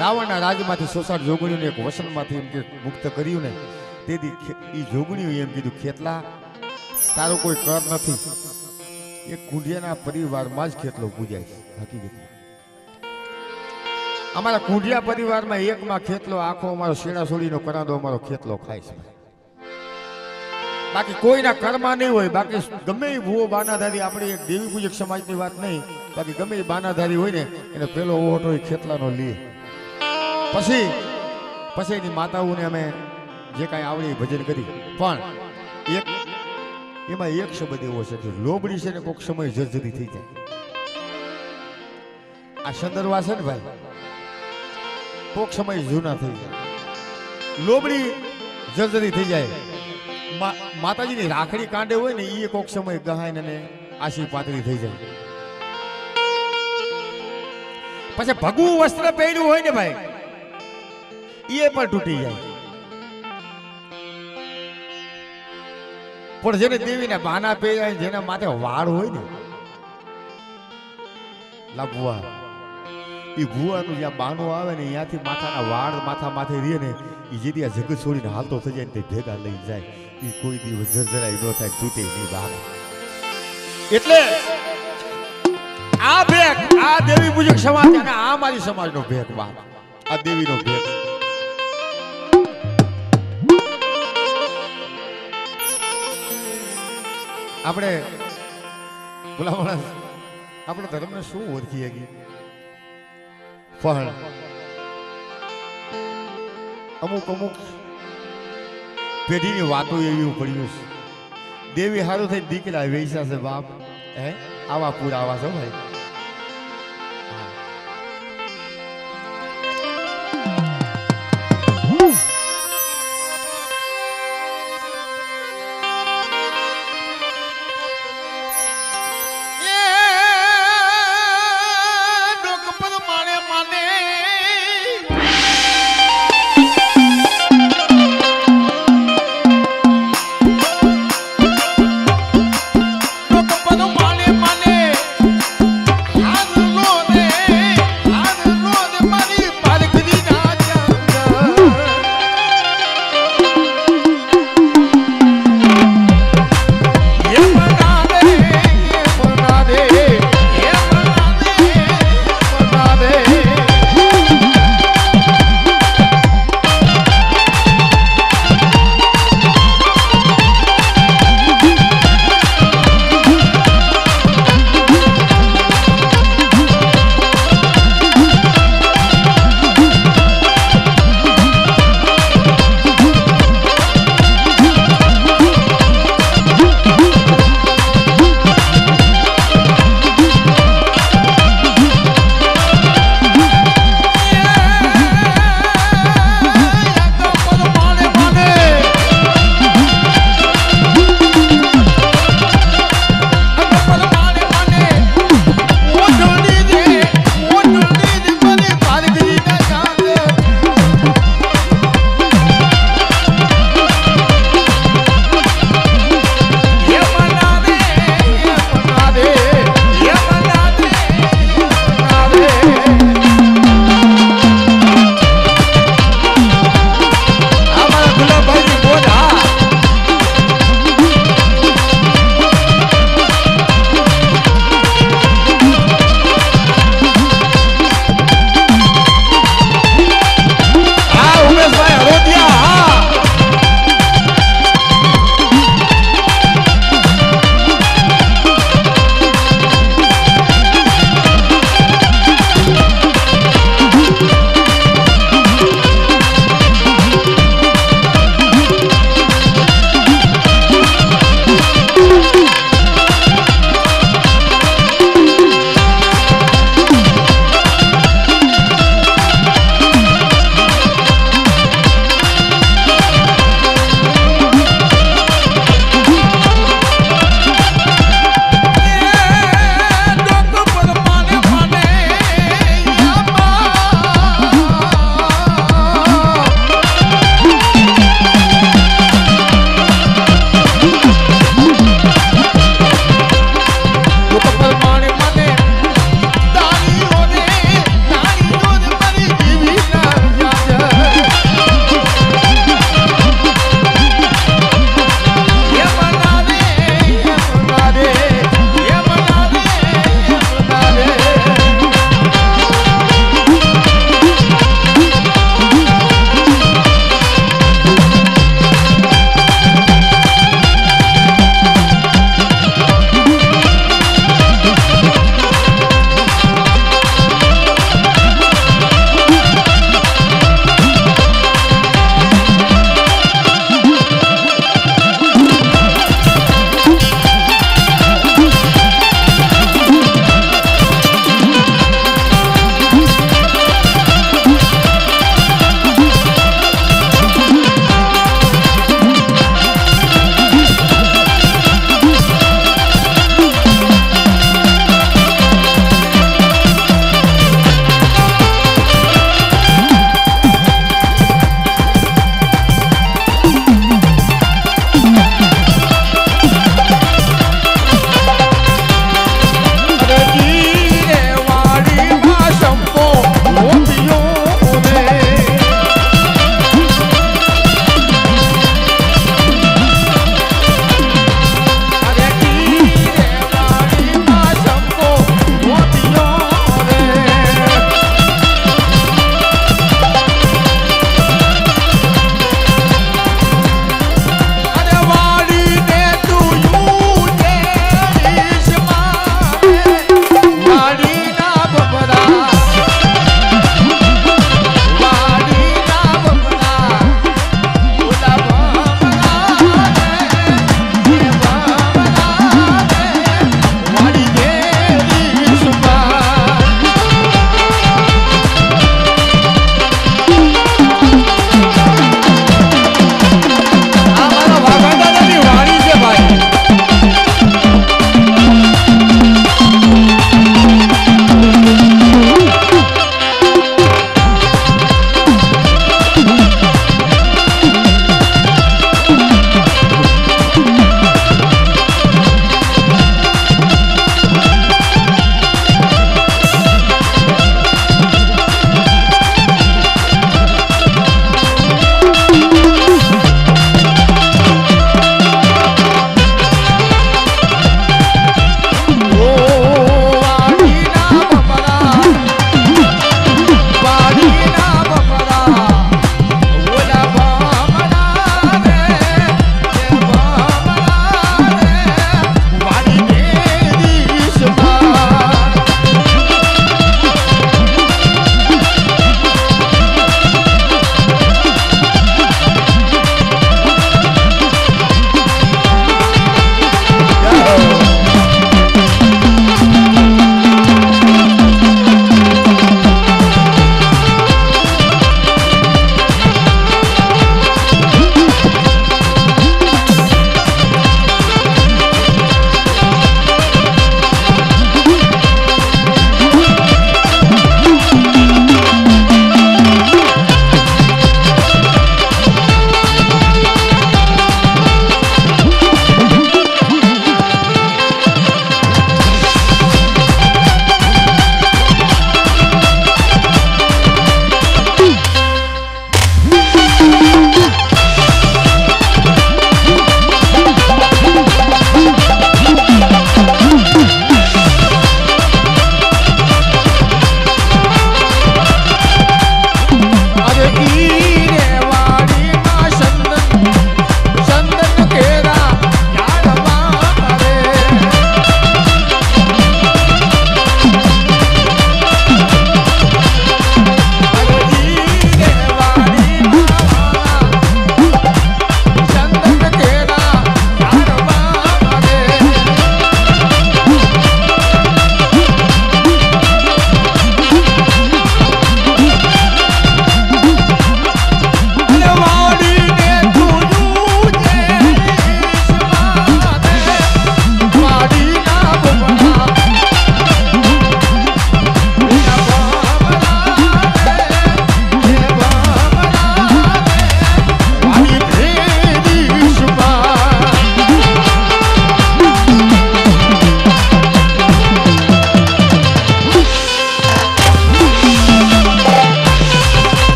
રાવણના રાજમાંથી સોસાટ જોગણીઓને એક વસનમાંથી એમ કે મુક્ત કર્યું ને તેથી એ જોગણીઓ એમ કીધું ખેતલા તારો કોઈ કર નથી એ કુંડિયાના પરિવારમાં જ ખેતલો પૂજાય છે હકીકત અમારા કુંડિયા પરિવારમાં એકમાં ખેતલો આખો અમારો શેણા છોડીનો કરાદો અમારો ખેતલો ખાય છે બાકી કોઈના કર્મમાં નહીં હોય બાકી ગમે એ ભૂવો બાનાધારી આપણે એક દેવી પૂજક સમાજની વાત નહીં બાકી ગમે એ બાનાધારી હોય ને એને પેલો ઓટ હોય ખેતલાનો લે પછી એની માતાઓને અમે જે કાંઈ આવડી ભજન કરી પણ એક એમાં એક શબ્દ એવો છે કે લોબડી છે ને કોઈક સમય જર્જરી થઈ જાય આ સંદર્ભા છે ને ભાઈ કોઈક સમય જૂના થઈ જાય લોબડી જર્જરી થઈ જાય માતાજીની રાખડી કાંડે હોય ને એ કોઈક સમય ગહાય ને આશી પાતળી થઈ જાય પછી ભગવું વસ્ત્ર પહેર્યું હોય ને ભાઈ એ પણ તૂટી જાય પણ જેને દેવીને બાના પહેર્યા જેના માથે વાળ હોય ને લાભવા એ ભુવાનું જ્યાં બાનો આવે ને ત્યાંથી માથાના વાળ માથા માથે રહે ને એ જેથી આ જગત છોડીને હાલતો થઈ જાય ને તે ભેગા લઈ જાય એ કોઈ દિવસ જરજરાય ન થાય તૂટે નહીં બાબા એટલે આ ભેગ આ દેવી પૂજક સમાજ અને આ મારી સમાજનો ભેગ બાપ આ દેવીનો ભેગ આપણે બોલા આપણે ધર્મને શું ઓળખીએ કે પણ અમુક પેઢીની વાતો એવી પડ્યું છે દેવી હારું થઈ દીકરા વેચા છે બાપ હે આવા પુરાવા છો ભાઈ